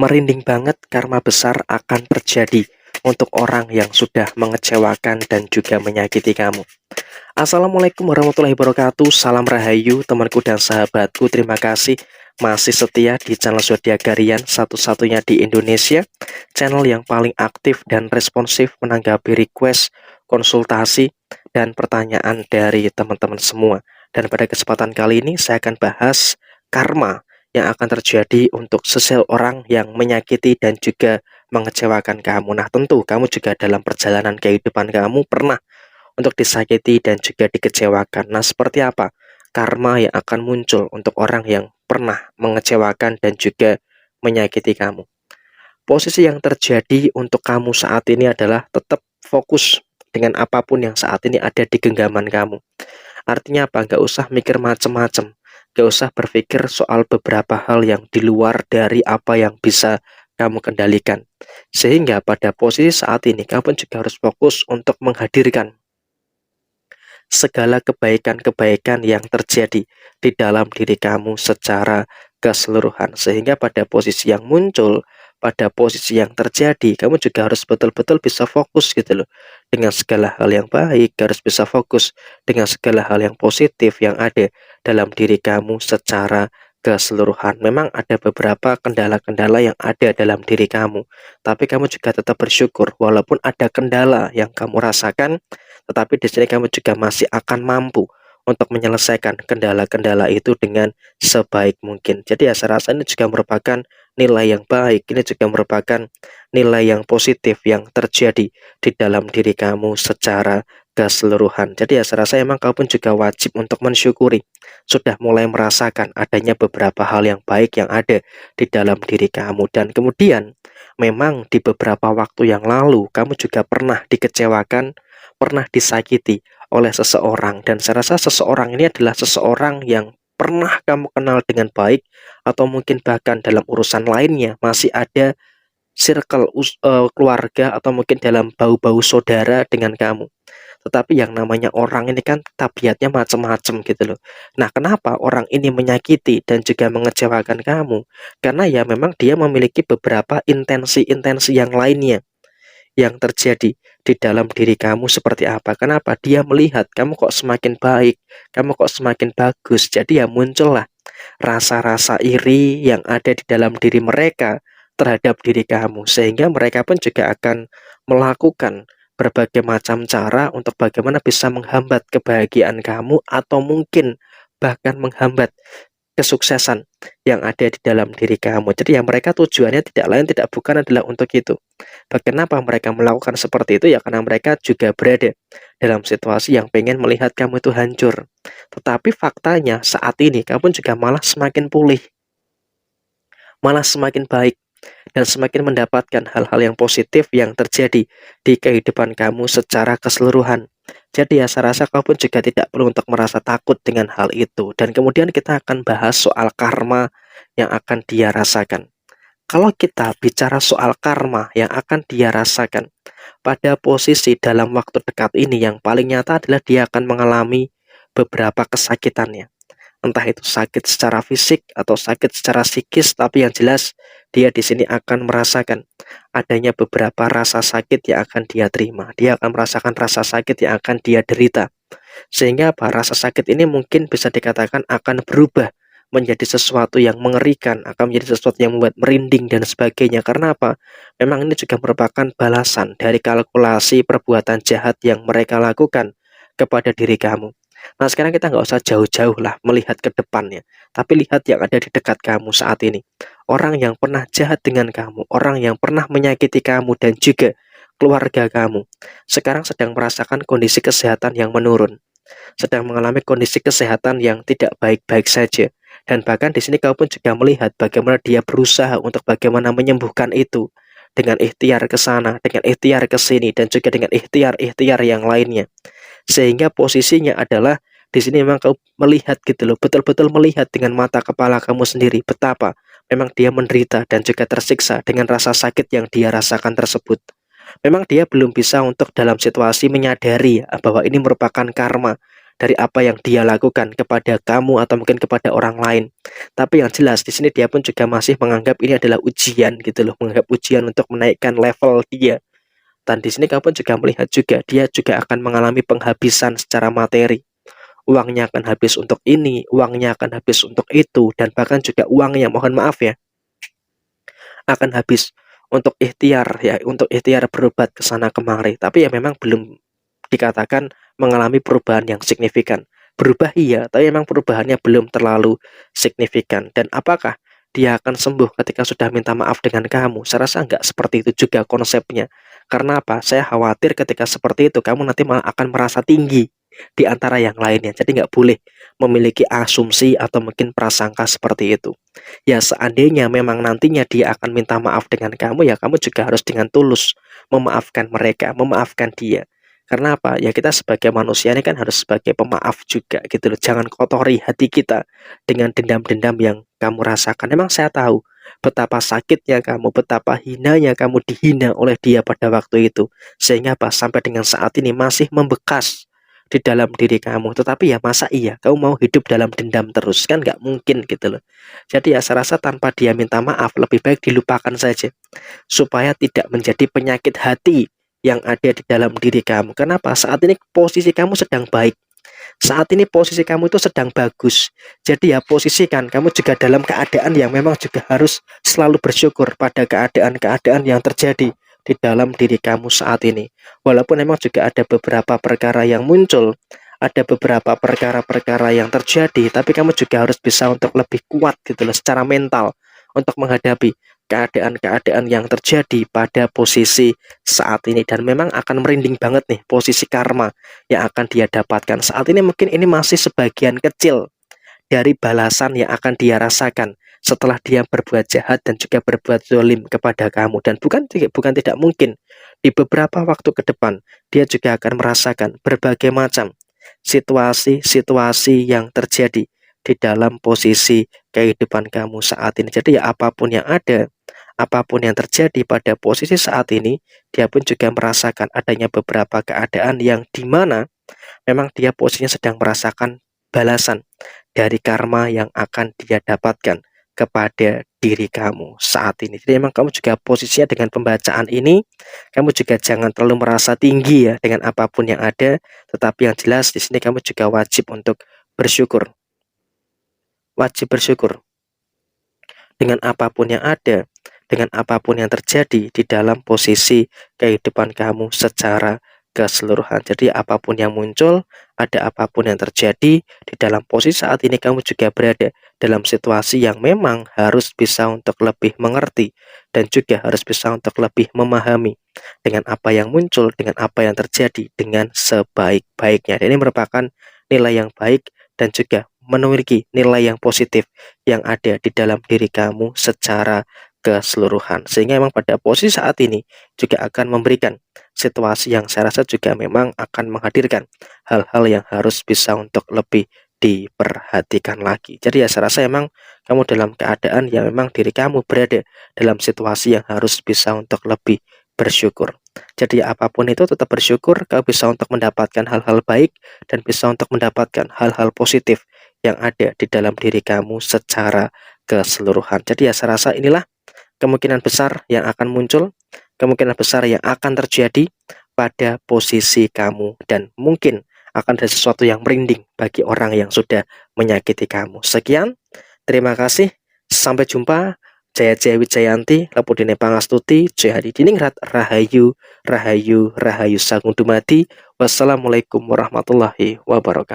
Merinding banget karma besar akan terjadi untuk orang yang sudah mengecewakan dan juga menyakiti kamu. Assalamualaikum warahmatullahi wabarakatuh. Salam rahayu temanku dan sahabatku. Terima kasih masih setia di channel Zodiak Harian, satu-satunya di Indonesia, channel yang paling aktif dan responsif menanggapi request, konsultasi, dan pertanyaan dari teman-teman semua. Dan pada kesempatan kali ini saya akan bahas karma yang akan terjadi untuk seseorang yang menyakiti dan juga mengecewakan kamu. Nah, tentu kamu juga dalam perjalanan kehidupan kamu pernah untuk disakiti dan juga dikecewakan. Nah, seperti apa karma yang akan muncul untuk orang yang pernah mengecewakan dan juga menyakiti kamu? Posisi yang terjadi untuk kamu saat ini adalah tetap fokus dengan apapun yang saat ini ada di genggaman kamu. Artinya apa? Nggak usah mikir macem-macem. Nggak usah berpikir soal beberapa hal yang di luar dari apa yang bisa kamu kendalikan. Sehingga pada posisi saat ini, kamu juga harus fokus untuk menghadirkan segala kebaikan-kebaikan yang terjadi di dalam diri kamu secara keseluruhan. Sehingga pada posisi yang muncul, pada posisi yang terjadi, kamu juga harus betul-betul bisa fokus gitu loh. Dengan segala hal yang baik, harus bisa fokus dengan segala hal yang positif yang ada dalam diri kamu secara keseluruhan. Memang ada beberapa kendala-kendala yang ada dalam diri kamu, tapi kamu juga tetap bersyukur walaupun ada kendala yang kamu rasakan, tetapi di sini kamu juga masih akan mampu untuk menyelesaikan kendala-kendala itu dengan sebaik mungkin. Jadi ya saya rasa ini juga merupakan nilai yang baik, ini juga merupakan nilai yang positif yang terjadi di dalam diri kamu secara keseluruhan. Jadi ya saya rasa emang kamu pun juga wajib untuk mensyukuri, sudah mulai merasakan adanya beberapa hal yang baik yang ada di dalam diri kamu. Dan kemudian memang di beberapa waktu yang lalu kamu juga pernah dikecewakan, pernah disakiti oleh seseorang, dan saya rasa seseorang ini adalah seseorang yang pernah kamu kenal dengan baik, atau mungkin bahkan dalam urusan lainnya masih ada circle keluarga, atau mungkin dalam bau-bau saudara dengan kamu. Tetapi yang namanya orang ini kan tabiatnya macam-macam gitu loh. Nah, kenapa orang ini menyakiti dan juga mengecewakan kamu? Karena ya memang dia memiliki beberapa intensi-intensi yang lainnya yang terjadi di dalam diri kamu seperti apa. Kenapa? Dia melihat kamu kok semakin baik, kamu kok semakin bagus. Jadi ya muncullah rasa-rasa iri yang ada di dalam diri mereka terhadap diri kamu. Sehingga mereka pun juga akan melakukan berbagai macam cara untuk bagaimana bisa menghambat kebahagiaan kamu, atau mungkin bahkan menghambat kesuksesan yang ada di dalam diri kamu. Jadi yang mereka tujuannya tidak lain tidak bukan adalah untuk itu. Kenapa mereka melakukan seperti itu? Ya karena mereka juga berada dalam situasi yang pengen melihat kamu itu hancur. Tetapi faktanya saat ini kamu juga malah semakin pulih, malah semakin baik, dan semakin mendapatkan hal-hal yang positif yang terjadi di kehidupan kamu secara keseluruhan. Jadi ya saya rasa kamu pun juga tidak perlu untuk merasa takut dengan hal itu. Dan kemudian kita akan bahas soal karma yang akan dia rasakan. Kalau kita bicara soal karma yang akan dia rasakan pada posisi dalam waktu dekat ini, yang paling nyata adalah dia akan mengalami beberapa kesakitannya. Entah itu sakit secara fisik atau sakit secara psikis, tapi yang jelas dia di sini akan merasakan adanya beberapa rasa sakit yang akan dia terima. Dia akan merasakan rasa sakit yang akan dia derita. Sehingga apa? Rasa sakit ini mungkin bisa dikatakan akan berubah menjadi sesuatu yang mengerikan, akan menjadi sesuatu yang membuat merinding dan sebagainya. Karena apa? Memang ini juga merupakan balasan dari kalkulasi perbuatan jahat yang mereka lakukan kepada diri kamu. Nah, sekarang kita nggak usah jauh-jauh lah melihat ke depannya, tapi lihat yang ada di dekat kamu saat ini. Orang yang pernah jahat dengan kamu, orang yang pernah menyakiti kamu dan juga keluarga kamu, sekarang sedang merasakan kondisi kesehatan yang menurun, sedang mengalami kondisi kesehatan yang tidak baik-baik saja. Dan bahkan di sini kamu pun juga melihat bagaimana dia berusaha untuk bagaimana menyembuhkan itu, dengan ikhtiar ke sana, dengan ikhtiar ke sini, dan juga dengan ikhtiar-ikhtiar yang lainnya. Sehingga posisinya adalah di sini memang kamu melihat gitu loh, betul-betul melihat dengan mata kepala kamu sendiri betapa memang dia menderita dan juga tersiksa dengan rasa sakit yang dia rasakan tersebut. Memang dia belum bisa untuk dalam situasi menyadari bahwa ini merupakan karma dari apa yang dia lakukan kepada kamu atau mungkin kepada orang lain. Tapi yang jelas di sini dia pun juga masih menganggap ini adalah ujian gitu loh, menganggap ujian untuk menaikkan level dia. Dan di sini kamu pun juga melihat juga dia juga akan mengalami penghabisan secara materi. Uangnya akan habis untuk ini, uangnya akan habis untuk itu, dan bahkan juga uangnya, mohon maaf ya, akan habis untuk ikhtiar ya, untuk ikhtiar berobat ke sana kemari. Tapi ya memang belum dikatakan mengalami perubahan yang signifikan. Berubah iya, tapi memang perubahannya belum terlalu signifikan. Dan apakah dia akan sembuh ketika sudah minta maaf dengan kamu? Saya rasa nggak seperti itu juga konsepnya. Karena apa? Saya khawatir ketika seperti itu kamu nanti malah akan merasa tinggi di antara yang lainnya. Jadi nggak boleh memiliki asumsi atau mungkin prasangka seperti itu. Ya seandainya memang nantinya dia akan minta maaf dengan kamu, ya kamu juga harus dengan tulus memaafkan mereka, memaafkan dia. Karena apa? Ya kita sebagai manusia ini kan harus sebagai pemaaf juga gitu loh. Jangan kotori hati kita dengan dendam-dendam yang kamu rasakan. Memang saya tahu betapa sakitnya kamu, betapa hinanya kamu dihina oleh dia pada waktu itu. Sehingga apa? Sampai dengan saat ini masih membekas di dalam diri kamu. Tetapi ya masa iya kamu mau hidup dalam dendam terus? Kan nggak mungkin gitu loh. Jadi ya saya rasa tanpa dia minta maaf lebih baik dilupakan saja. Supaya tidak menjadi penyakit hati yang ada di dalam diri kamu. Kenapa? Saat ini posisi kamu sedang baik. Saat ini posisi kamu itu sedang bagus. Jadi ya posisikan kamu juga dalam keadaan yang memang juga harus selalu bersyukur pada keadaan-keadaan yang terjadi di dalam diri kamu saat ini. Walaupun memang juga ada beberapa perkara yang muncul, ada beberapa perkara-perkara yang terjadi, tapi kamu juga harus bisa untuk lebih kuat gitu loh secara mental untuk menghadapi keadaan-keadaan yang terjadi pada posisi saat ini. Dan memang akan merinding banget nih posisi karma yang akan dia dapatkan saat ini. Mungkin ini masih sebagian kecil dari balasan yang akan dia rasakan setelah dia berbuat jahat dan juga berbuat zalim kepada kamu. Dan bukan tidak mungkin di beberapa waktu ke depan dia juga akan merasakan berbagai macam situasi-situasi yang terjadi di dalam posisi kehidupan kamu saat ini. Jadi ya apapun yang ada, apapun yang terjadi pada posisi saat ini, dia pun juga merasakan adanya beberapa keadaan yang dimana memang dia posisinya sedang merasakan balasan dari karma yang akan dia dapatkan kepada diri kamu saat ini. Jadi memang kamu juga posisinya dengan pembacaan ini, kamu juga jangan terlalu merasa tinggi ya dengan apapun yang ada, tetapi yang jelas di sini kamu juga wajib untuk bersyukur. Wajib bersyukur dengan apapun yang ada, dengan apapun yang terjadi di dalam posisi kehidupan kamu secara keseluruhan. Jadi apapun yang muncul, ada apapun yang terjadi di dalam posisi saat ini, kamu juga berada dalam situasi yang memang harus bisa untuk lebih mengerti dan juga harus bisa untuk lebih memahami dengan apa yang muncul, dengan apa yang terjadi dengan sebaik-baiknya. Dan ini merupakan nilai yang baik dan juga memiliki nilai yang positif yang ada di dalam diri kamu secara keseluruhan. Sehingga memang pada posisi saat ini juga akan memberikan situasi yang saya rasa juga memang akan menghadirkan hal-hal yang harus bisa untuk lebih diperhatikan lagi. Jadi ya saya rasa memang kamu dalam keadaan yang memang diri kamu berada dalam situasi yang harus bisa untuk lebih bersyukur. Jadi apapun itu tetap bersyukur, kamu bisa untuk mendapatkan hal-hal baik dan bisa untuk mendapatkan hal-hal positif yang ada di dalam diri kamu secara keseluruhan. Jadi ya saya rasa inilah kemungkinan besar yang akan muncul, kemungkinan besar yang akan terjadi pada posisi kamu, dan mungkin akan ada sesuatu yang merinding bagi orang yang sudah menyakiti kamu. Sekian, terima kasih, sampai jumpa. Jaya Jaya Wijayanti, Lapudine Pangastuti, Jaya Hadi Diningrat, Rahayu, Rahayu, Rahayu Sagung Dumadi. Wassalamualaikum warahmatullahi wabarakatuh.